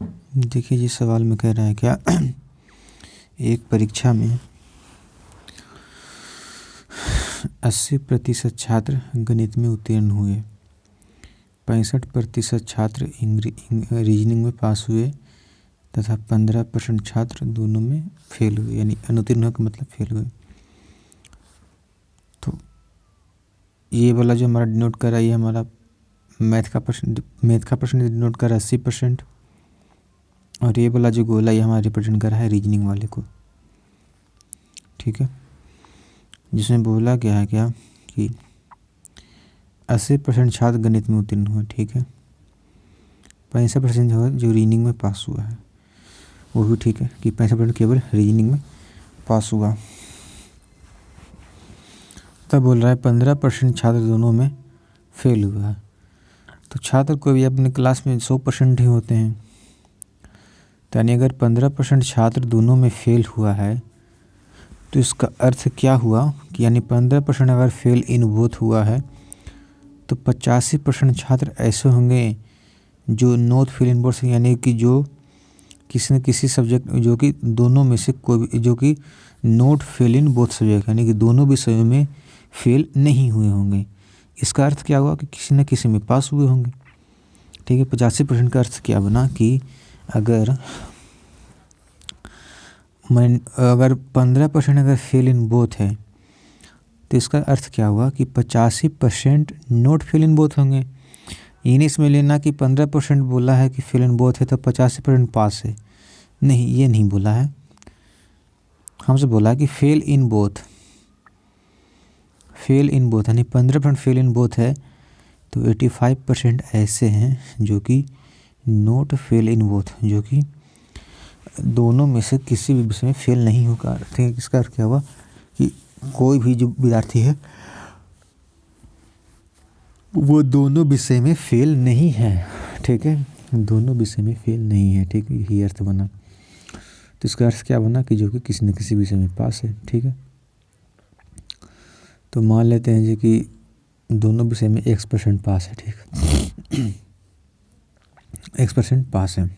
देखिए जी, सवाल में कह रहा है क्या एक परीक्षा में 80% छात्र गणित में उत्तीर्ण हुए, 65% छात्र रीजनिंग में पास हुए तथा 15% छात्र दोनों में फेल हुए, यानी अनुत्तीर्ण होने का मतलब फेल हुए। तो ये वाला जो हमारा डिनोट कर रहा है, ये हमारा मैथ का प्रश्न डिनोट कर रहा है 80%, और ये वाला जो गोला ये हमारा रिप्रेजेंट कर रहा है रीजनिंग वाले को। ठीक है, जिसमें बोला गया है क्या कि 80% छात्र गणित में उत्तीर्ण हुए। ठीक है, 65% जो रीजनिंग में पास हुआ है, वो भी ठीक है कि 65% केवल रीजनिंग में पास हुआ। तब बोल रहा है 15% छात्र दोनों में फेल हुआ है। तो छात्र को भी अपने क्लास में 100% ही होते हैं, तो यानी अगर 15% छात्र दोनों में फेल हुआ है तो इसका अर्थ क्या हुआ कि यानी 15% अगर फेल इन बोथ हुआ है तो 85% छात्र ऐसे होंगे जो नॉट फेल इन बोथ, यानी कि जो किसी न किसी सब्जेक्ट, जो कि दोनों में से कोई भी, जो कि not fail in both subject, यानी कि दोनों विषयों में फेल नहीं हुए होंगे। इसका अर्थ क्या हुआ कि किसी न किसी में पास हुए होंगे। ठीक है, 85% का अर्थ क्या बना कि अगर 15% अगर फेल इन बोथ है तो इसका अर्थ क्या हुआ कि 85% नॉट फेल इन बोथ होंगे। यानी इसमें लेना कि 15% बोला है कि फेल इन बोथ है तो 85% पास है, नहीं, ये नहीं बोला है। हमसे बोला कि फेल इन बोथ, यानी 15% फेल इन बोथ है तो 85% ऐसे हैं जो कि नॉट फेल इन बोथ, जो कि दोनों में से किसी भी विषय में फेल नहीं होगा। ठीक है, इसका अर्थ क्या हुआ कि कोई भी जो विद्यार्थी है वो दोनों विषय में फेल नहीं है। ठीक है, दोनों विषय में फेल नहीं है। ठीक है, यही अर्थ बना। तो इसका अर्थ क्या बना कि जो कि किसी न किसी विषय में पास है। ठीक है, तो मान लेते हैं जी कि दोनों विषय में X% पास है। ठीक है, X% पास है।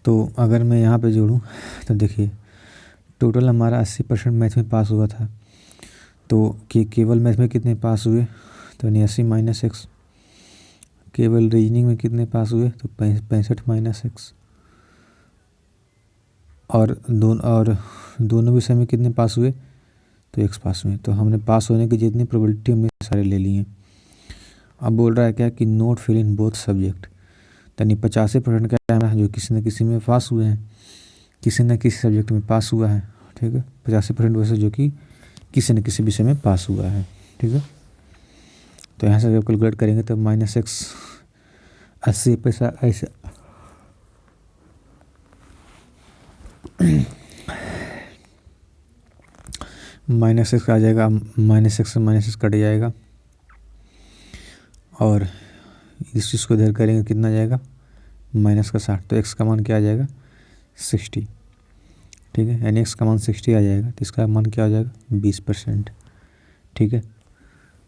तो अगर मैं यहाँ पे जोड़ूँ तो देखिए टोटल हमारा 80% मैथ में पास हुआ था, तो केवल मैथ में कितने पास हुए, तो 89 - X। केवल रीजनिंग में कितने पास हुए, तो 65 - X। और दोनों विषय में कितने पास हुए, तो X पास हुए। तो हमने पास होने की जितनी प्रोबेबिलिटी हमने सारे ले लिए। अब बोल रहा है क्या कि not fail in both subject, यानी 85% क्या है जो किसी न किसी में पास हुए हैं, किसी न किसी सब्जेक्ट में पास हुआ है। ठीक है, 85% वैसे जो कि किसी न किसी विषय में पास हुआ है। ठीक है, तो यहाँ से जब कैलकुलेट करेंगे तो -X 80 पैसा ऐसे -X आ जाएगा, -X से -X कट जाएगा, और इस चीज़ को इधर करेंगे कितना आ जाएगा, -60। तो X का मान क्या आ जाएगा, 60। ठीक है, यानी X का मान 60 आ जाएगा, तो इसका मान क्या आ जाएगा, 20%। ठीक है,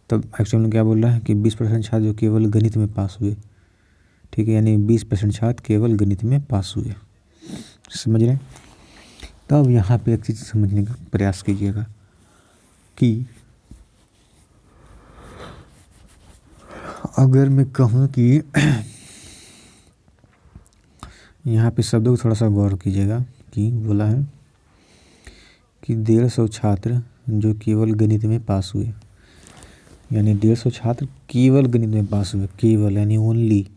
तब एक्चुअल में क्या बोल रहा है कि 20% छात्र जो केवल गणित में पास हुए। ठीक है, यानी 20% छात्र केवल गणित में पास हुए। समझ रहे हैं? तब यहाँ पे एक चीज़ समझने का प्रयास कीजिएगा कि अगर मैं कहूँ कि यहाँ पे शब्दों को थोड़ा सा गौर कीजिएगा कि बोला है कि 150 छात्र जो केवल गणित में पास हुए, यानी 150 छात्र केवल गणित में पास हुए, केवल यानी ओनली,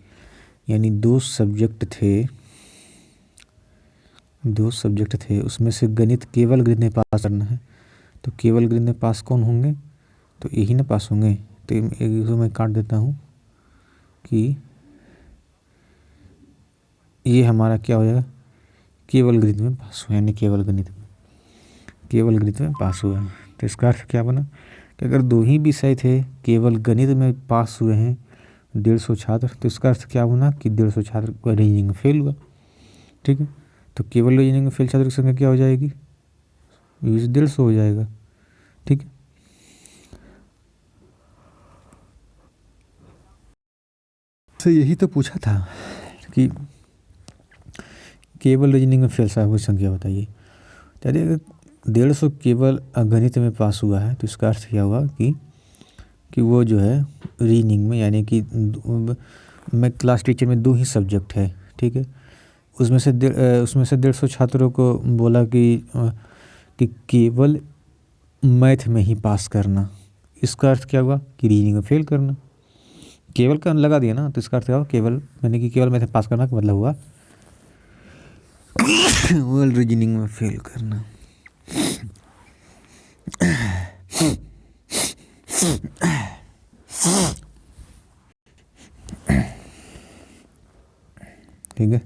यानी दो सब्जेक्ट थे, उसमें से गणित, केवल गणित में पास करना है। तो केवल गणित में पास कौन होंगे, तो यही ना पास होंगे। तो एक मैं काट देता हूँ कि ये हमारा क्या हो जाएगा, केवल गणित में पास हुआ, यानी केवल गणित में पास हुआ है। तो इसका अर्थ क्या बना कि अगर दो ही विषय थे केवल गणित में पास हुए हैं 150 छात्र, तो इसका अर्थ क्या बना कि 150 छात्र रीजनिंग में फेल हुआ। ठीक है, तो केवल रीजनिंग में फेल छात्र की संख्या क्या हो जाएगी, 150 हो जाएगा। ठीक है, आपसे यही तो पूछा था कि केवल रीजनिंग में फेल साहब कोई संख्या बताइए। चलिए 150 केवल गणित में पास हुआ है तो इसका अर्थ क्या हुआ कि वो जो है रीजनिंग में, यानी कि मैं क्लास टीचर में 2 ही सब्जेक्ट है, ठीक है। उसमें से 150 छात्रों को बोला कि केवल मैथ में ही पास करना। इसका अर्थ क्या हुआ कि रीजनिंग में फेल करना। केवल का लगा दिया ना, तो इसका अर्थ क्या हुआ केवल, मैंने कि केवल मैथ में पास करना का मतलब हुआ केवल रीजनिंग में फेल करना। ठीक है,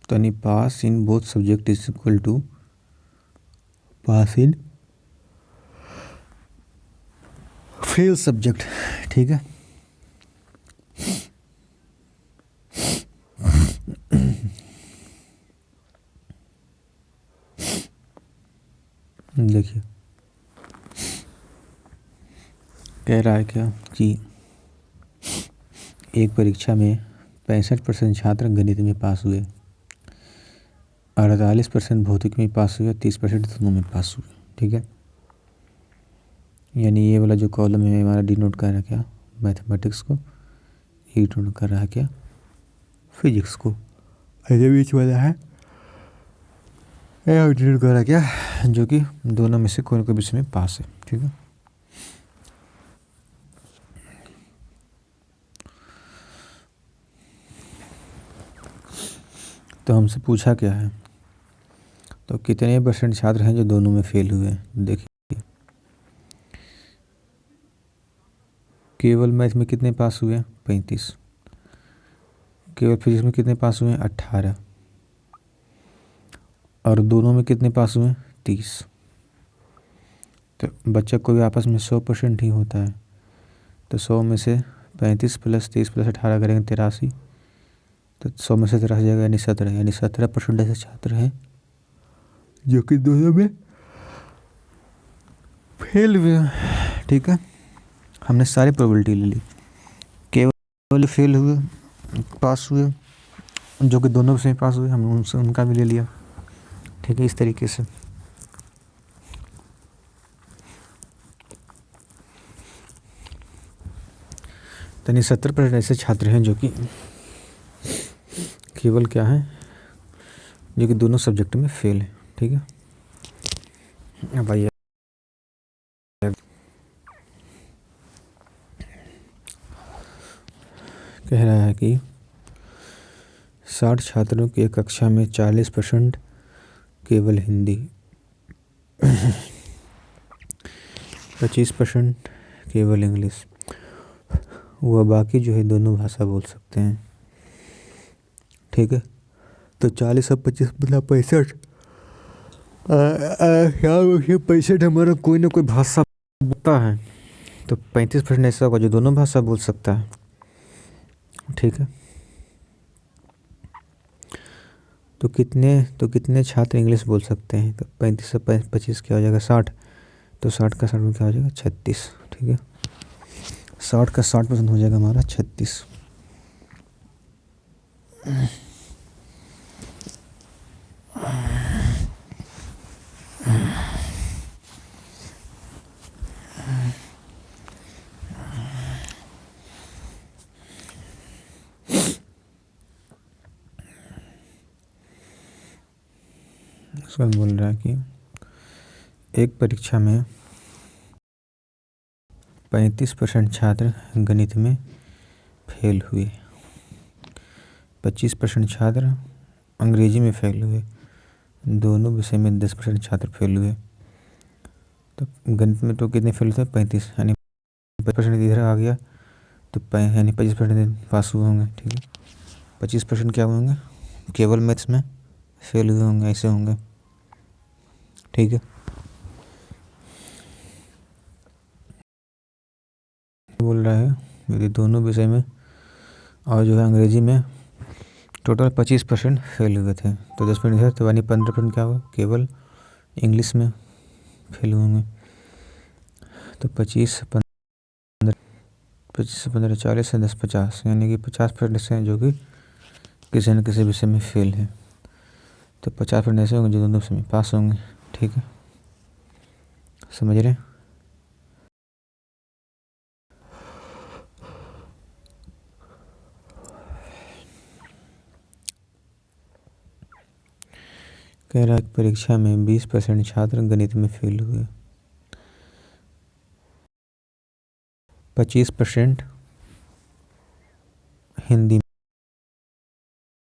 तो यानी pass in both subject is equal to pass in fail subject, ठीक है। देखिए कह रहा है क्या कि एक परीक्षा में 65% छात्र गणित में पास हुए, 48% भौतिक में पास हुए, 30% दोनों में पास हुए, ठीक है। यानी ये वाला जो कॉलम है हमारा डिनोट कर रहा है क्या मैथमेटिक्स को, ये डिनोट कर रहा है क्या फिजिक्स को, ऐसे बीच वाला है डिनोट कर रहा है क्या जो कि दोनों में से कोई ना कोई विषय में पास है, ठीक है। तो हमसे पूछा क्या है, तो कितने % छात्र हैं जो दोनों में फेल हुए। देखिए केवल मैथ में कितने पास हुए 35, केवल फिजिक्स में कितने पास हुए 18, और दोनों में कितने पास हुए 30। तो बच्चा को भी आपस में 100% ही होता है, तो 100 में से 35 + 30 + 18 करेंगे 83, तो 100 में से 83 जाएगा यानी 17, यानी 17% ऐसे छात्र हैं जो कि दोनों में फेल हुए, ठीक है। हमने सारी प्रोबेबिलिटी ले ली, केवल फेल हुए, पास हुए, जो कि दोनों से पास हुए हमने उनसे उनका भी ले लिया, ठीक है। इस तरीके से यानी 70% ऐसे छात्र हैं जो कि केवल क्या है, जो कि दोनों सब्जेक्ट में फेल है, ठीक है। अब आइए कह रहा है कि 60 छात्रों की एक कक्षा में 40% केवल हिंदी, 25% केवल इंग्लिश, वह बाकी जो है दोनों भाषा बोल सकते हैं, ठीक है। तो 40 और 25 मतलब 65, क्या 65 हमारा कोई ना कोई भाषा बोलता है, तो 35% ऐसा होगा जो दोनों भाषा बोल सकता है, ठीक है। तो कितने छात्र इंग्लिश बोल सकते हैं, तो 35 से 25 क्या हो जाएगा 60, तो 60 का 60 में क्या हो जाएगा 36, ठीक है। 60 का 60% हो जाएगा हमारा 36। उसके बाद बोल रहा है कि एक परीक्षा में 35% छात्र गणित में फेल हुए, 25% छात्र अंग्रेजी में फेल हुए, दोनों विषय में 10% छात्र फेल हुए। तो गणित में तो कितने फेल होते हैं 35, यानी 25% इधर आ गया, तो यानी 25% पास हुए होंगे, ठीक है। 25% क्या होंगे केवल मैथ्स में फेल हुए होंगे, ऐसे होंगे, ठीक है। बोल रहा है यदि दोनों विषय में और जो है अंग्रेजी में टोटल 25% फेल हुए थे, तो 10% इधर, तो यानी 15% क्या हुआ केवल इंग्लिश में फेल होंगे। तो 25 से 15 40 है, 10 50, यानी कि 50% ऐसे हैं जो कि किसी न किसी विषय में फेल है। तो 50% ऐसे होंगे जो दोनों विषय में पास होंगे। ठीक है, समझ रहे हैं? कह रहा है परीक्षा में 20% छात्र गणित में फेल हुए, 25% हिंदी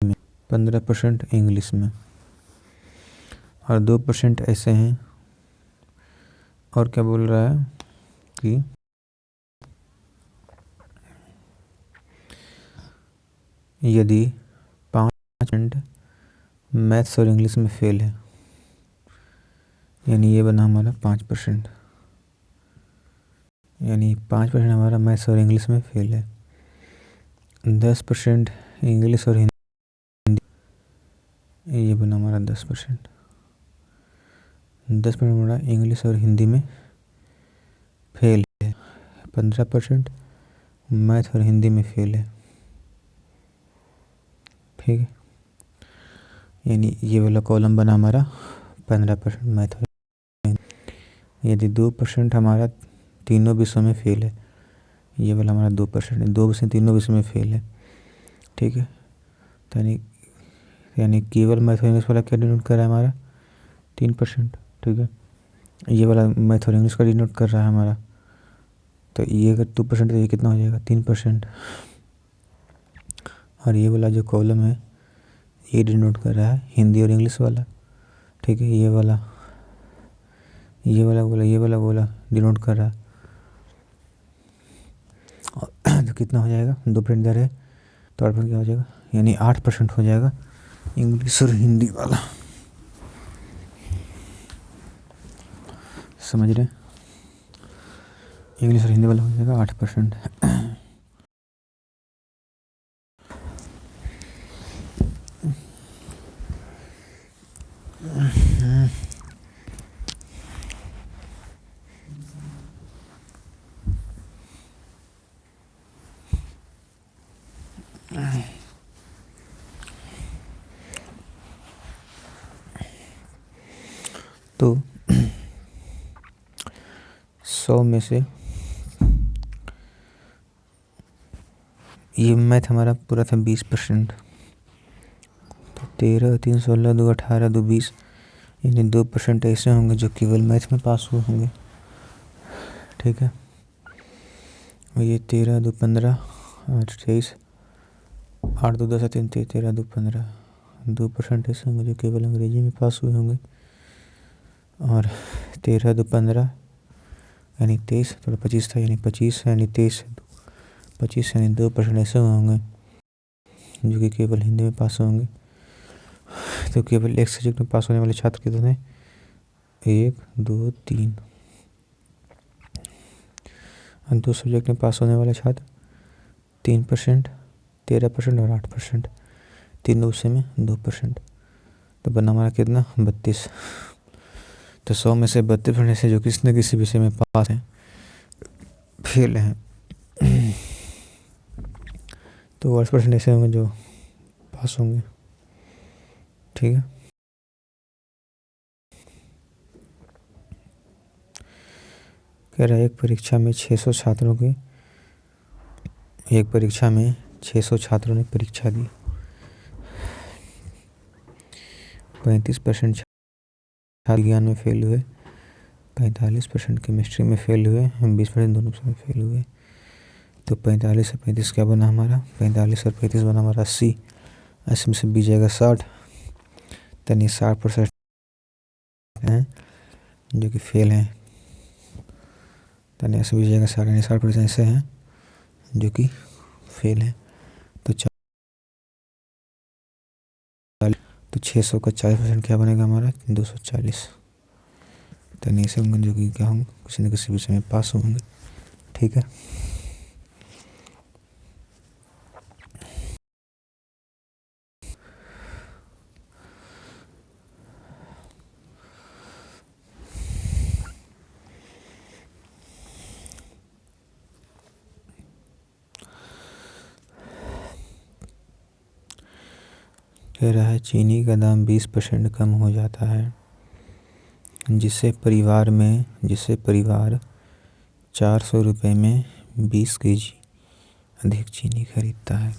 में, 15% इंग्लिश में और 2% ऐसे हैं। और क्या बोल रहा है कि यदि 5% मैथ्स और इंग्लिश में फेल है, यानी ये बना हमारा 5%, यानी 5% हमारा मैथ्स और इंग्लिश में फेल है। 10% इंग्लिश और हिंदी, ये बना हमारा 10%। 10% हमारा इंग्लिश और हिंदी में फेल है। 15% मैथ और हिंदी में फेल है। ठीक है, यानी ये वाला कॉलम बना हमारा 15% मैथ और हिंदी। यदि 2% हमारा तीनों विषयों में फेल है, ये वाला हमारा 2%, 2 विषय तीनों विषय में फेल है। ठीक है, तो यानी केवल मैथ और इंग्लिश वाला क्या डिनोट कर रहा है हमारा 3%। ठीक है, ये वाला मैथ और इंग्लिश का डिनोट कर रहा है हमारा, तो ये अगर 2% तो ये कितना हो जाएगा 3%। और ये वाला जो कॉलम है ये डिनोट कर रहा है हिंदी और इंग्लिश वाला। ठीक है, ये वाला गोला डिनोट कर रहा है। तो कितना हो जाएगा, 2% इधर है तो 8% क्या हो जाएगा, यानी 8% हो जाएगा इंग्लिश और हिंदी वाला। समझ रहे, इंग्लिश और हिंदी वाला हो जाएगा 8%। तो 100 में से ये मैथ हमारा पूरा था 20%, तो 13 3 16 2 18 2 20, यानी 2% ऐसे होंगे जो केवल मैथ में पास हुए होंगे। ठीक है, और ये 13 2 15 8 23 8 2 10 3 13 2 15, 2% ऐसे होंगे जो केवल अंग्रेजी में पास हुए होंगे। और 13 2 15 यानी 23, थोड़ा 25 था, यानी 25 यानी 25 यानी 2% ऐसे होंगे जो कि केवल हिंदी में पास होंगे। तो केवल एक सब्जेक्ट में पास होने वाले छात्र कितने, 1 2 3, और 2 सब्जेक्ट में पास होने वाले छात्र 3%, 13% और 8%, तीनों विषय में 2%। तो बना हमारा कितना 32। तो 100 में से 32% ऐसे जो किसी न किसी विषय में पास हैं, फेल हैं। तो 8% ऐसे होंगे जो पास होंगे। ठीक है, कह रहा है एक परीक्षा में 600 छात्रों ने परीक्षा दी, 35% छात्र विज्ञान में फेल हुए, 45% केमिस्ट्री में फेल हुए, 20% दोनों में फेल हुए। तो 45 से 35 क्या बना हमारा, 45 और 35 बना हमारा 80, 80 में से 20 जाएगा 60, यानी 60% हैं जो कि फेल हैं। यानी 80 20 जाएगा 60, यानी 60% ऐसे हैं जो कि फेल हैं। तो 600 का 40% क्या बनेगा हमारा 240। तो नहीं से होंगे जो कि क्या होंगे, किसी न किसी विषय में पास होंगे। ठीक है, कह रहा है चीनी का दाम 20% कम हो जाता है जिससे परिवार 400 रुपये में 20 केजी अधिक चीनी खरीदता है।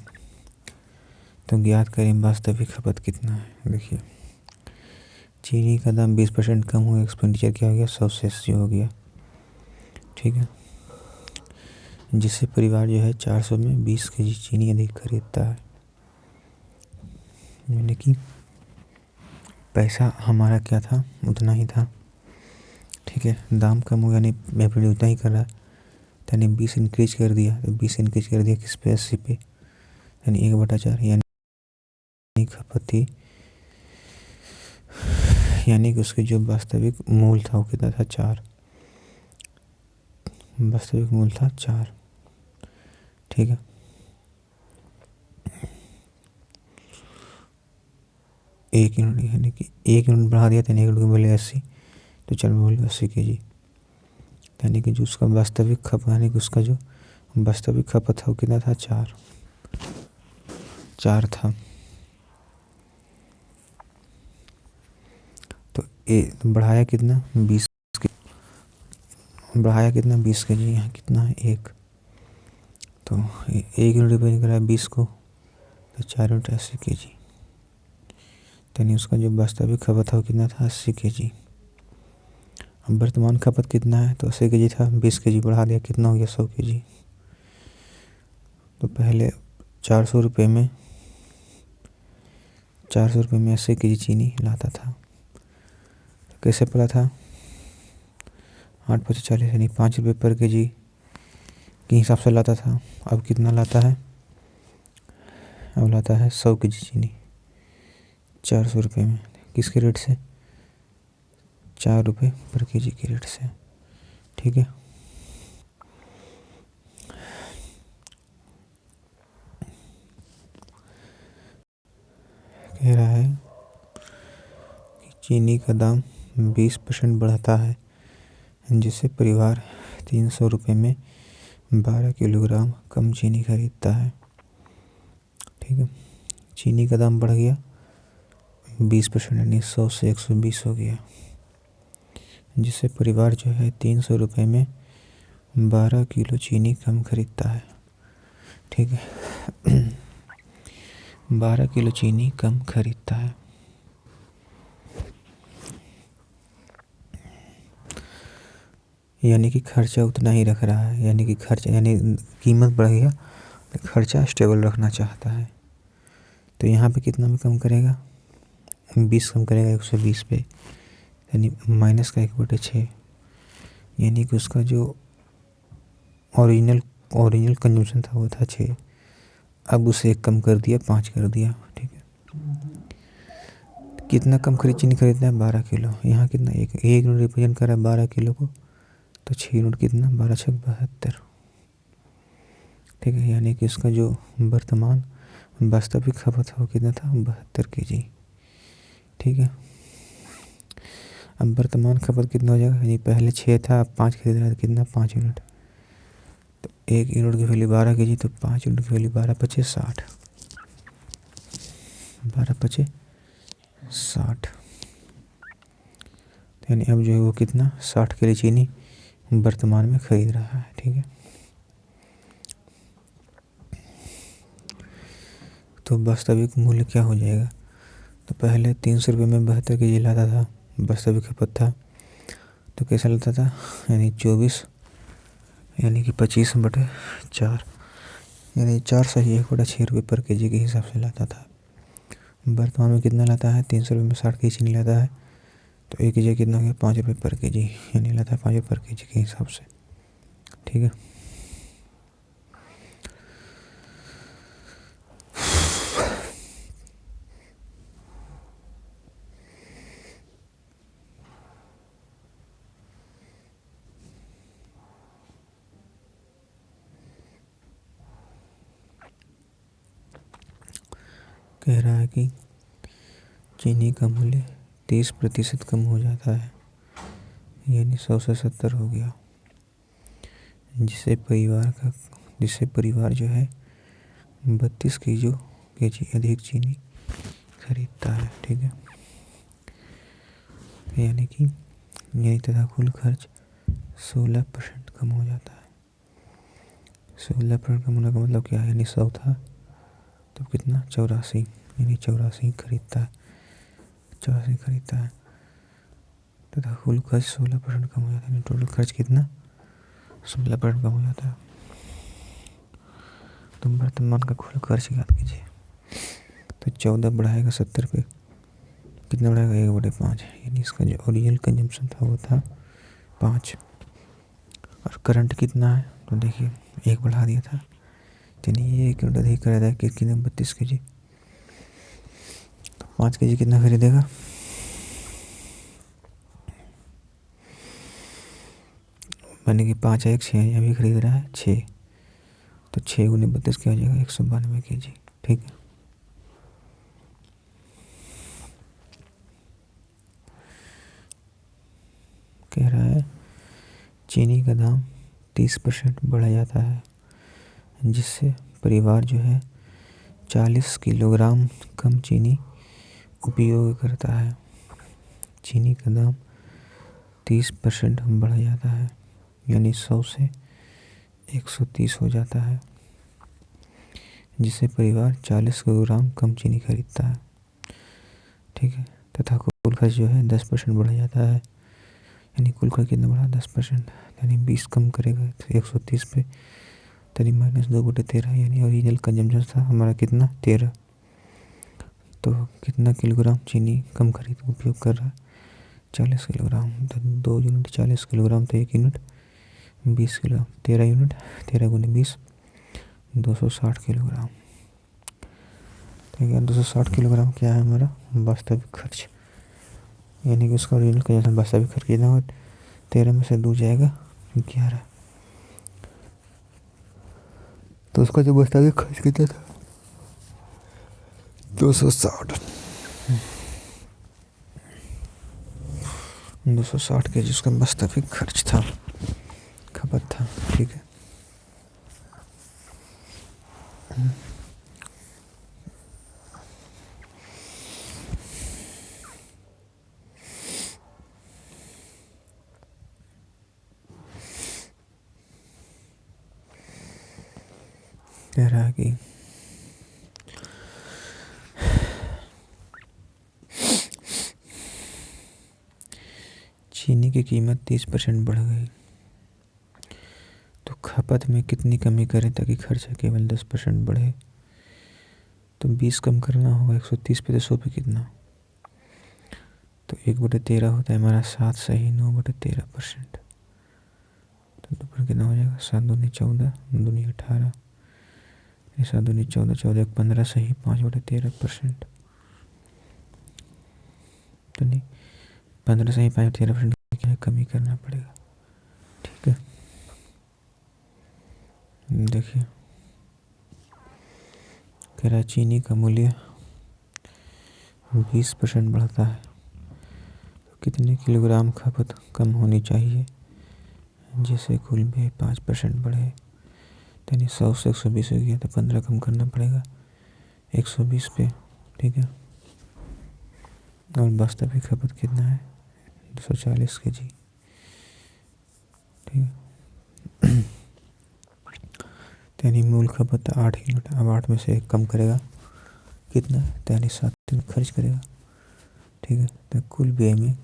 तो ज्ञात करें वास्तविक खपत कितना है। देखिए चीनी का दाम 20% कम हुआ, एक्सपेंडिचर क्या हो गया 100 से 80 हो गया, ठीक है। जिससे परिवार जो है 400 में 20 केजी चीनी अधिक खरीदता है, यानी कि पैसा हमारा क्या था उतना ही था, ठीक है। दाम कम हो यानी एवरेज उतना ही कर रहा है, यानी 20 इंक्रीज कर दिया, तो 20 इंक्रीज कर दिया किस पे 80 पे, यानी 1/4, यानी खपत थी, यानी कि उसके जो वास्तविक मूल था वो कितना था 4, वास्तविक मूल था 4, ठीक है। एक यूनिट यानी कि 1 यूनिट बढ़ा दिया तो 1 यूनिट बोले 80, तो चलो बोले 80 केजी, यानी कि जो उसका वास्तविक खपत यानी कि उसका जो वास्तविक खपत था वो कितना था 4 था। तो बढ़ाया कितना 20 बढ़ाया कितना 20 केजी, यहाँ कितना है 1, तो 1 यूनिट डिपेंड करा 20 को, तो 4 यूनिट 80 केजी, यानी उसका जो वास्तविक खपत था वो कितना था 80 केजी। अब वर्तमान खपत कितना है, तो 80 केजी था, 20 केजी बढ़ा दिया, कितना हो गया 100 केजी। तो पहले 400 रुपये में 80 केजी चीनी लाता था, तो कैसे पड़ा था 8×5=40, यानी 5 रुपये पर केजी के हिसाब से लाता था। अब कितना लाता है, अब लाता है 100 केजी चीनी 400 रुपये में, किसके रेट से 4 रुपये पर केजी के रेट से, ठीक है। कह रहा है कि चीनी का दाम 20% बढ़ता है जिससे परिवार 300 रुपये में 12 किलोग्राम कम चीनी खरीदता है, ठीक है। चीनी का दाम बढ़ गया 20%, यानी 100 से 120 हो गया, जिससे परिवार जो है 300 रुपये में 12 किलो चीनी कम खरीदता है, ठीक है। 12 किलो चीनी कम खरीदता है। यानी कि खर्चा उतना ही रख रहा है, यानी कि कीमत बढ़ गया, खर्चा स्टेबल रखना चाहता है। तो यहाँ पे कितना में कम करेगा 20 कम करेगा 120 पे, यानी माइनस का 1/6, यानी कि उसका जो ओरिजिनल कंजम्पशन था वो था 6, अब उसे 1 कम कर दिया 5 कर दिया, ठीक है। कितना कम चीनी खरीदना है 12 किलो, यहाँ कितना 1 यूनिट रिप्रेजेंट कर रहा है 12 किलो को, तो 6 यूनिट कितना 12×6=72, ठीक है। यानी कि उसका जो वर्तमान वास्तविक खपत है वो कितना था 72 केजी, ठीक है। अब वर्तमान खपत कितना हो जाएगा, यानी पहले 6 था, अब 5 खरीद रहा है, कितना 5 यूनिट, तो 1 यूनिट की वैल्यू 12 केजी, तो 5 यूनिट की वैल्यू 12×5=60, 12×5=60, यानी अब जो है वो कितना 60 किलो चीनी वर्तमान में खरीद रहा है, ठीक है। तो वास्तविक मूल्य क्या हो जाएगा, तो पहले 300 रुपये में 72 केजी लाता था, वास्तविक खपत था, तो कैसा लाता था, यानी 24, यानी कि 25/4, यानी 4 सही 1/6 रुपये पर केजी के हिसाब से लाता था। वर्तमान में कितना लाता है 300 रुपये में 60 केजी चीनी लाता है, तो 1 केजी कितना हो गया 5 रुपये पर केजी, यानी लाता है 5 रुपये पर केजी के हिसाब से, ठीक है। कह रहा है कि चीनी का मूल्य 30% कम हो जाता है, यानी 100 से 70 हो गया, जिससे परिवार जो है 32 केजी अधिक चीनी खरीदता है। ठीक है, यानी कि यही तथा कुल खर्च 16% कम हो जाता है। 16% कम होने का मतलब क्या है, यानी 100 था तो कितना 84, यानी 84 खरीदता है, 84 खरीदता है तथा कुल खर्च 16% कम हो जाता है। टोटल खर्च कितना 16% कम हो जाता है। तो वर्तमान का कुल खर्च याद कीजिए, तो 14 बढ़ाएगा 70 पे कितना बढ़ाएगा 1/5, यानी इसका जो ओरिजिनल कंजम्पशन था वो था 5 और करंट कितना है तो देखिए 1 बढ़ा दिया था, यानी ये 1 यूनिट अधिक कर रहा है कितना 32 kg। तो 5 kg कितना खरीदेगा, यानी कि 5 1 6 यहाँ भी खरीद रहा है 6, तो 6 गुने 32 क्या हो जाएगा 192 kg। ठीक है, कह रहा है चीनी का दाम 30% बढ़ा जाता है, जिससे परिवार जो है 40 किलोग्राम कम चीनी उपयोग करता है। चीनी का दाम 30% बढ़ जाता है, यानी 100 से 130 हो जाता है, जिससे परिवार 40 किलोग्राम कम चीनी खरीदता है। ठीक है, तथा कुल खर्च जो है 10% बढ़ जाता है, यानी कुल खर्च कितना बढ़ा 10%, यानी 20 कम करेगा तो 130 पे, यानी -2/13, यानी ओरिजिनल कंजम्पशन था हमारा कितना 13, तो कितना किलोग्राम चीनी कम खरीद उपयोग कर रहा है 40 किलोग्राम, तो 2 यूनिट 40 किलोग्राम, तो 1 यूनिट 20 किलो, 13 यूनिट 13 गुने 20 260 किलोग्राम। ठीक है, 260 किलोग्राम क्या है हमारा वास्तविक खर्च, यानी कि उसका ओरिजिनल कंजम्पशन वास्तविक खर्च कितना हो 13 में से 2 जाएगा 11, तो उसका जो वास्तविक खर्च कितना था 260 के जिसका वास्तविक खर्च था, खपत था। ठीक है, कह रहा है कि चीनी की कीमत 30% बढ़ गई, तो खपत में कितनी कमी करें ताकि खर्चा केवल 10% बढ़े। तो 20 कम करना होगा 130 पे, तो 100 पे कितना, तो 1/13 होता है हमारा 7 सही 9/13%, तो दोपहर कितना हो जाएगा 7 दूनी 14 दूनी 18, 7 दूनी 14 14 15 सही 5/13%, तो नहीं 15 सही 5/13% क्या है कमी करना पड़ेगा। ठीक है, देखिए कह रहा है चीनी का मूल्य 20% बढ़ता है तो कितने किलोग्राम खपत कम होनी चाहिए जिससे कुल में 5% बढ़े, यानी 100 से 120 हो गया तो 15 कम करना पड़ेगा 120 पे। ठीक है, और वास्तविक खपत कितना है 240 kg। ठीक है, यानी मूल खपत 8 यूनिट, अब 8 में से 1 कम करेगा कितना, यानी 7 यूनिट खर्च करेगा। ठीक है, तो कुल व्यय में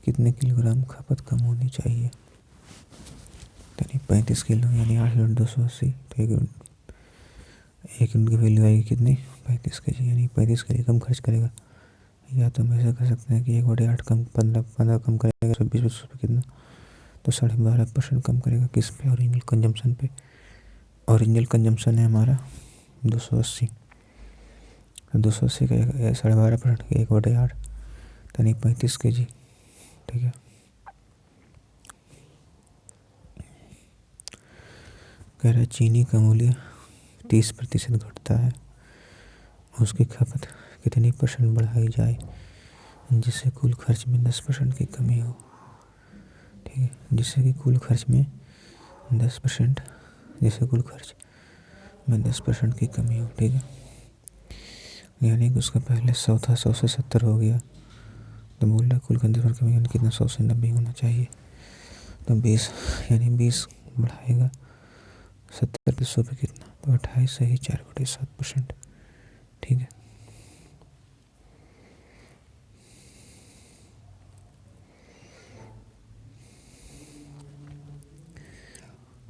कितने किलोग्राम खपत कम होनी चाहिए, यानी 35 किलो, यानी 8 यूनिट 280, तो 1 यूनिट की वैल्यू आएगी कितनी 35 kg, यानी 35 kg कम खर्च करेगा। या तो हम ऐसा कर सकते हैं कि 1/8 कम 15 कम करेगा 26 पे कितना, तो 12.5% कम करेगा किस पे, ओरिजिनल कंजम्पशन पे। ओरिजिनल कंजम्पशन है हमारा 280, 280 का 12.5% 1/8, यानी 35 kg। ठीक है, कह रहा है चीनी का मूल्य 30% घटता है, उसकी खपत कितनी % बढ़ाई जाए जिससे कुल खर्च में 10% की कमी हो। ठीक है, जिससे कि कुल खर्च में 10%, जिससे कुल खर्च में 10% की कमी हो। ठीक है, यानी कि उसका पहले 100 था, 100 से 70 हो गया। तो बोल रहा है कुल कंजम्पशन का यानी कितना 100 से 90 होना चाहिए। तो 20 यानी 20 बढ़ाएगा 70 पे 100 पे कितना, तो 28 सही 4/7%। ठीक है।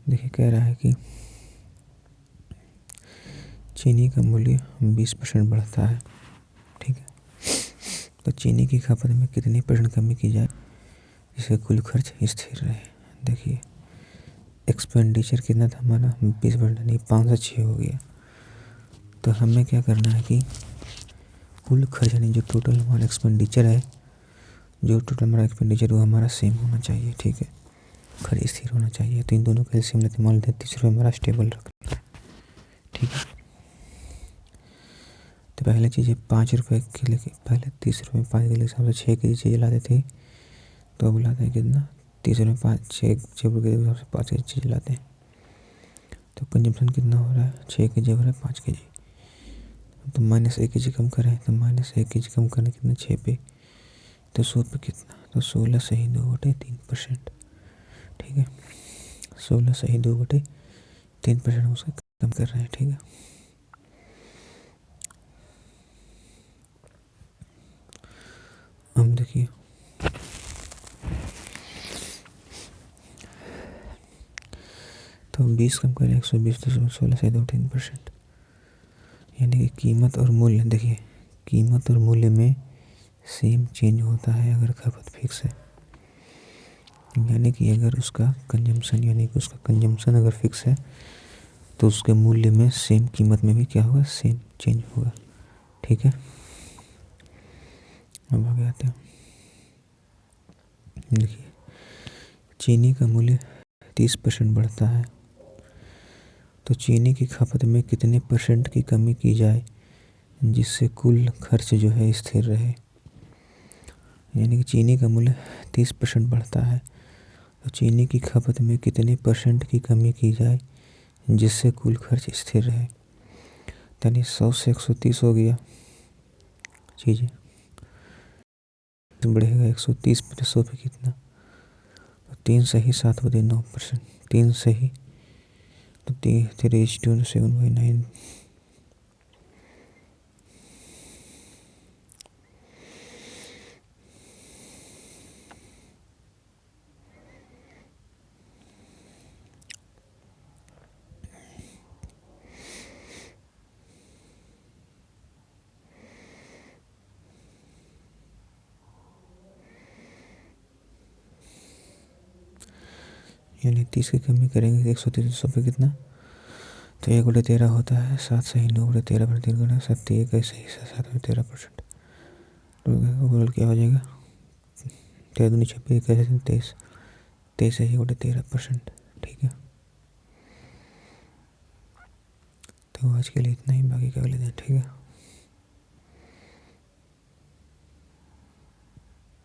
देखिए कह रहा है कि चीनी का मूल्य 20% बढ़ता है। ठीक है। तो चीनी की खपत में कितनी % कमी की जाए जिससे कुल खर्च स्थिर रहे। देखिए एक्सपेंडिचर कितना था हमारा 20%, नहीं 5 से 6 हो गया। तो हमें क्या करना है कि कुल खर्च यानी जो टोटल हमारा एक्सपेंडिचर है, जो टोटल हमारा एक्सपेंडिचर वो हमारा सेम होना चाहिए। ठीक है। खर्च स्थिर होना चाहिए। तो इन दोनों का एलसीएम लेते मान लेते 30 रुपये हमारा स्टेबल रखना है। ठीक है। तो पहले चीज़ें 5 रुपये के लेके पहले 30 रुपये 5 के लिए हिसाब से 6 की चीज़ें लाते थे, तो अब लाते हैं कितना 30 रुपये 5 6 रुपये के हिसाब से 5 की चीज़ें लाते हैं। तो कंजम्पशन कितना हो रहा है 6 के जी हो रहा है 5 के जी। तो -1 के जी कम करें तो -1 के जी कम करने कितना 6 पे, तो 100 पे कितना, तो 16 सही 2/3%। ठीक है। 16 सही 2/3% उसका कम कर रहे हैं। ठीक है। हम देखिए तो 20 कम करें 120 तो 16 सही 2/3%। यानी कि कीमत और मूल्य, देखिए कीमत और मूल्य में सेम चेंज होता है अगर खपत फिक्स है। यानी कि अगर उसका कंजम्पशन यानी कि उसका कंजम्पशन अगर फिक्स है तो उसके मूल्य में सेम कीमत में भी क्या होगा सेम चेंज होगा। ठीक है। अब आगे आते हैं। देखिए चीनी का मूल्य 30% बढ़ता है, तो चीनी की खपत में कितने % की कमी की जाए जिससे कुल खर्च जो है स्थिर रहे। यानी कि चीनी का मूल्य 30% बढ़ता है, तो चीनी की खपत में कितने % की कमी की जाए जिससे कुल खर्च स्थिर रहे। यानी 100 से 130 हो गया चीज़ें, बढ़ेगा 130 पे 100 पे कितना, तो 3 सही 7/9%। 3 सही तो 3/7/9। यानी 30 की कमी करेंगे 130 100 पे कितना, तो 1/13 होता है। 7 सही 9/13 गुना 7 1 सही 7/13%। तो ओवरऑल क्या हो जाएगा 13 दूनी 26 23 23 सही 1/13%। ठीक है। तो आज के लिए इतना ही, बाकी का अगले दिन। ठीक है।